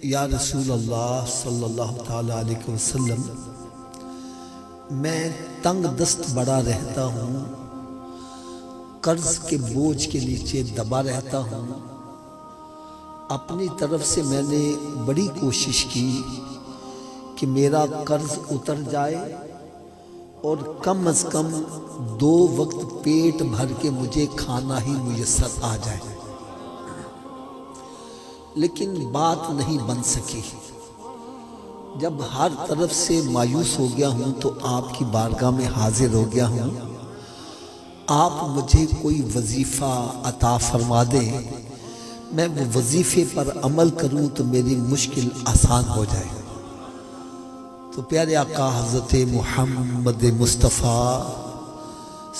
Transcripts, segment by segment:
یا رسول اللہ صلی اللہ تعالیٰ علیہ وسلم، میں تنگ دست بڑا رہتا ہوں، قرض کے بوجھ کے نیچے دبا رہتا ہوں۔ اپنی طرف سے میں نے بڑی کوشش کی کہ میرا قرض اتر جائے اور کم از کم 2 وقت پیٹ بھر کے مجھے کھانا ہی میسر آ جائے، لیکن بات نہیں بن سکی۔ جب ہر طرف سے مایوس ہو گیا ہوں تو آپ کی بارگاہ میں حاضر ہو گیا ہوں۔ آپ مجھے کوئی وظیفہ عطا فرما دیں، میں وہ وظیفے پر عمل کروں تو میری مشکل آسان ہو جائے۔ تو پیارے آقا حضرت محمد مصطفیٰ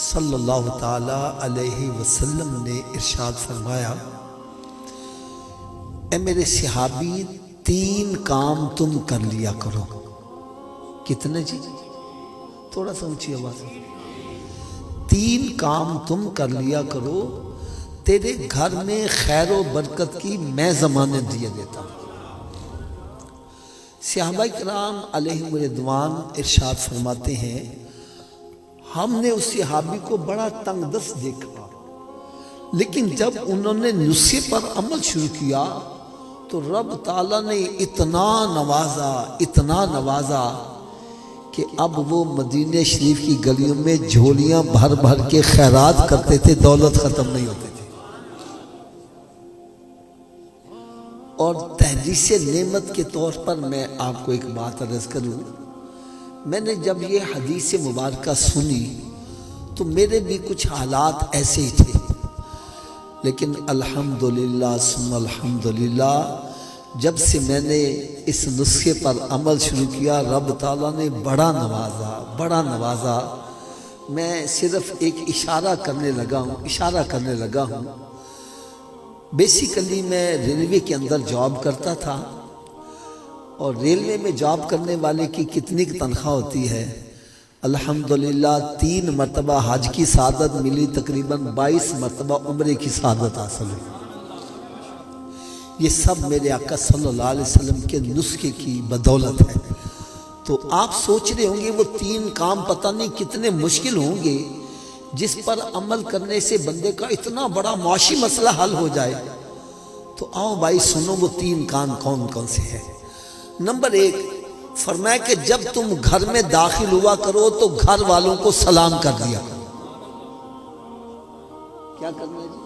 صلی اللہ تعالی علیہ وسلم نے ارشاد فرمایا، اے میرے صحابی، 3 کام تم کر لیا کرو۔ کتنے جی؟ تھوڑا سا اونچی آواز۔ 3 کام تم کر لیا کرو، تیرے گھر میں خیر و برکت کی میں ضمانت دیے دیتا ہوں۔ صحابہ کرام علیہم رضوان ارشاد فرماتے ہیں، ہم نے اس صحابی کو بڑا تنگ دست دیکھا، لیکن جب انہوں نے نسخے پر عمل شروع کیا تو رب تعالیٰ نے اتنا نوازا کہ اب وہ مدینہ شریف کی گلیوں میں جھولیاں بھر بھر کے خیرات کرتے تھے، دولت ختم نہیں ہوتی تھی۔ اور تحدیث نعمت کے طور پر میں آپ کو ایک بات عرض کروں، میں نے جب یہ حدیث مبارکہ سنی تو میرے بھی کچھ حالات ایسے ہی تھے، لیکن الحمدللہ ثم الحمدللہ جب سے میں نے اس نسخے پر عمل شروع کیا، رب تعالیٰ نے بڑا نوازا۔ میں صرف ایک اشارہ کرنے لگا ہوں۔ بیسیکلی میں ریلوے کے اندر جاب کرتا تھا، اور ریلوے میں جاب کرنے والے کی کتنی تنخواہ ہوتی ہے؟ الحمدللہ 3 مرتبہ حج کی سعادت ملی، تقریباً 22 مرتبہ عمرے کی سعادت حاصل ہوئی۔ یہ سب میرے آقا صلی اللہ علیہ وسلم کے نسخے کی بدولت ہے۔ تو آپ سوچ رہے ہوں گے وہ 3 کام پتہ نہیں کتنے مشکل ہوں گے جس پر عمل کرنے سے بندے کا اتنا بڑا معاشی مسئلہ حل ہو جائے۔ تو آؤ بھائی سنو وہ 3 کام کون کون سے ہیں۔ نمبر 1، فرمایا کہ جب تم گھر میں داخل ہوا کرو تو گھر والوں کو سلام کر دیا کرو۔ کیا کرنا ہے جی؟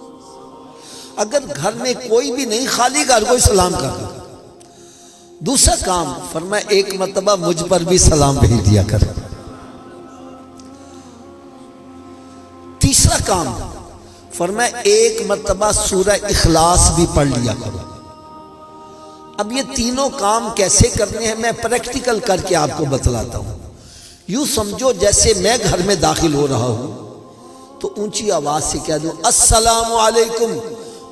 اگر گھر میں کوئی بھی نہیں، خالی گھر کو سلام کر دو۔ دوسرا کام فرمایا 1 مرتبہ مجھ پر بھی سلام بھیج دیا کر۔ تیسرا کام فرمایا 1 مرتبہ سورہ اخلاص بھی پڑھ لیا کرو۔ اب یہ تینوں کام کیسے کرنے ہیں میں پریکٹیکل کر کے آپ کو بتلاتا ہوں۔ یوں سمجھو جیسے میں گھر میں داخل ہو رہا ہوں تو اونچی آواز سے کہہ دوں السلام علیکم،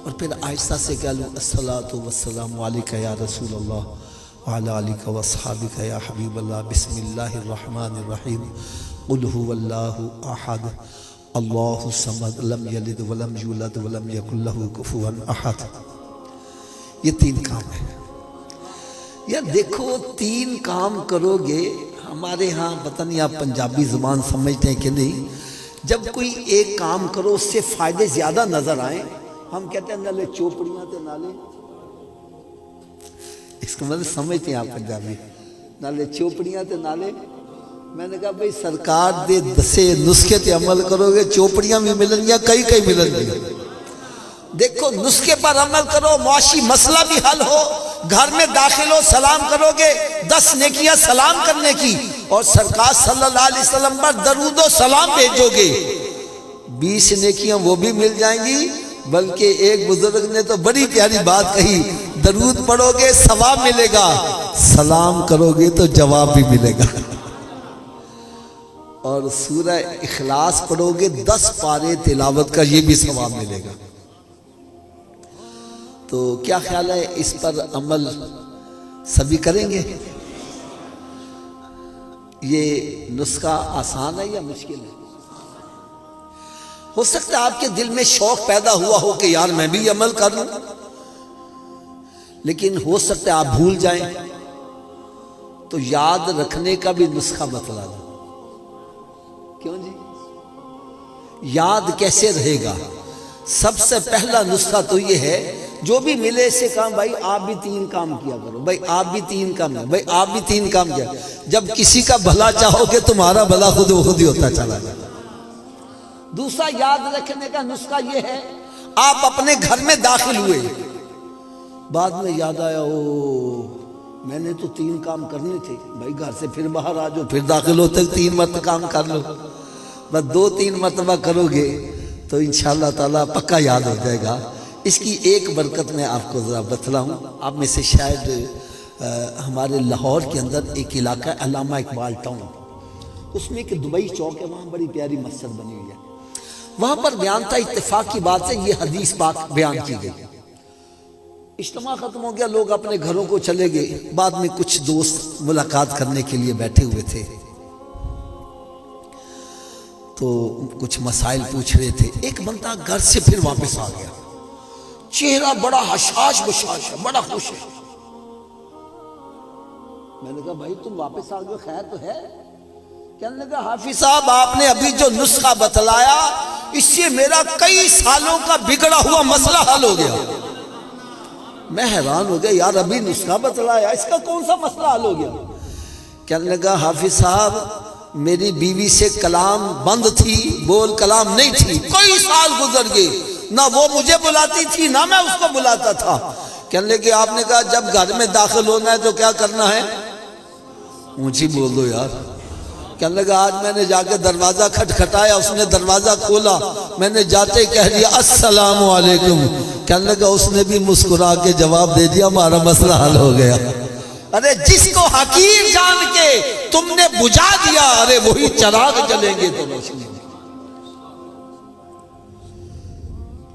اور پھر آہستہ سے کہہ لوں الصلاۃ والسلام علیک یا رسول اللہ وعلی آلک واصحابک یا حبیب اللہ، بسم اللہ الرحمن الرحیم، قل هو اللہ احد اللہ الصمد لم یلد ولم یولد ولم یکن لہ کفوا احد۔ یہ 3 کام ہیں۔ یار دیکھو 3 کام کرو گے، ہمارے ہاں پتہ نہیں آپ پنجابی زبان سمجھتے ہیں کہ نہیں، جب کوئی ایک کام کرو اس سے فائدے زیادہ نظر آئیں، ہم کہتے ہیں نالے چوپڑیاں تے نالے، اس کو مطلب سمجھتے ہیں آپ پنجابی، نالے چوپڑیاں تے نالے۔ میں نے کہا بھئی سرکار دے دسے نسخے تے عمل کرو گے، چوپڑیاں بھی ملن گیا، کئی ملن گیا۔ دیکھو نسخے پر عمل کرو، معاشی مسئلہ بھی حل ہو، گھر میں داخل ہو سلام کرو گے، 10 نیکیاں سلام کرنے کی، اور سرکار صلی اللہ علیہ وسلم پر درود و سلام بھیجو گے، 20 نیکیاں وہ بھی مل جائیں گی۔ بلکہ ایک بزرگ نے تو بڑی پیاری بات کہی، درود پڑھو گے ثواب ملے گا، سلام کرو گے تو جواب بھی ملے گا۔ اور سورہ اخلاص پڑھو گے 10 پارے تلاوت کا، یہ بھی ثواب ملے گا۔ تو کیا خیال ہے اس پر عمل سبھی کریں گے؟ یہ نسخہ آسان ہے یا مشکل ہے؟ ہو سکتا ہے آپ کے دل میں شوق پیدا ہوا ہو کہ یار میں بھی عمل کر لوں، لیکن ہو سکتا ہے آپ بھول جائیں، تو یاد رکھنے کا بھی نسخہ بتلا دو۔ کیوں جی؟ یاد کیسے رہے گا؟ سب سے پہلا نسخہ تو یہ ہے، جو بھی ملے اس سے کہا بھائی آپ بھی 3 کام کیا کرو، بھائی آپ بھی 3 کام کیا، بھائی آپ بھی 3 کام کیا۔ جب کسی کا بھلا چاہو گے تمہارا بھلا خود ہی ہوتا چلا جائے۔ دوسرا یاد رکھنے کا نسخہ یہ ہے، آپ اپنے گھر میں داخل ہوئے، بعد میں یاد آیا میں نے تو 3 کام کرنے تھے، بھائی گھر سے پھر باہر آ جاؤ، پھر داخل ہوتے 3 مرتبہ کام کر لو۔ بس 2-3 مرتبہ کرو گے تو انشاءاللہ تعالیٰ پکا یاد ہو جائے گا۔ اس کی ایک برکت میں آپ کو ذرا بتلاؤں۔ آپ میں سے شاید ہمارے لاہور کے اندر ایک علاقہ ہے علامہ اقبال ٹاؤن، اس میں ایک دبئی چوک ہے، وہاں بڑی پیاری مسجد بنی ہوئی ہے۔ وہاں پر بیان تھا، اتفاق کی بات ہے یہ حدیث پاک بیان کی گئی۔ اجتماع ختم ہو گیا، لوگ اپنے گھروں کو چلے گئے، بعد میں کچھ دوست ملاقات کرنے کے لیے بیٹھے ہوئے تھے، تو کچھ مسائل پوچھ رہے تھے۔ ایک بندہ گھر سے پھر واپس آ گیا، چہرہ بڑا حشاش بشاش ہے، بڑا خوش ہے۔ میں نے کہا بھائی تم واپس آ گئے، خیر تو ہے؟ کہنے لگا حافظ صاحب آپ نے ابھی جو نسخہ بتلایا اس سے میرا کئی سالوں کا بگڑا ہوا مسئلہ حل ہو گیا۔ میں حیران ہو گیا، یار ابھی نسخہ بتلایا، اس کا کون سا مسئلہ حل ہو گیا؟ کہنے لگا حافظ صاحب میری بیوی سے کلام بند تھی، بول کلام نہیں تھی، کئی سال گزر گئے، نہ وہ مجھے بلاتی تھی نہ میں اس کو بلاتا تھا۔ کہنے لگے آپ نے کہا جب گھر میں داخل ہونا ہے تو کیا کرنا ہے؟ اونچی بول دو یار۔ کہنے لگا آج میں نے جا کے دروازہ کھٹکھٹایا، اس نے دروازہ کھولا، میں نے جاتے ہی کہہ دیا السلام علیکم۔ کہنے لگا اس نے بھی مسکرا کے جواب دے دیا ہمارا مسئلہ حل ہو گیا۔ ارے جس کو حقیر جان کے تم نے بجھا دیا، ارے وہی چراغ جلیں گے تو روشنی۔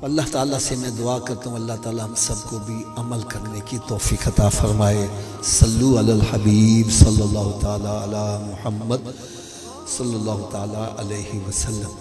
اللہ تعالیٰ سے میں دعا کرتا ہوں اللہ تعالیٰ ہم سب کو بھی عمل کرنے کی توفیق عطا فرمائے۔ صلو علی الحبیب صلی اللہ تعالیٰ علی محمد صلی اللہ تعالیٰ علیہ وسلم۔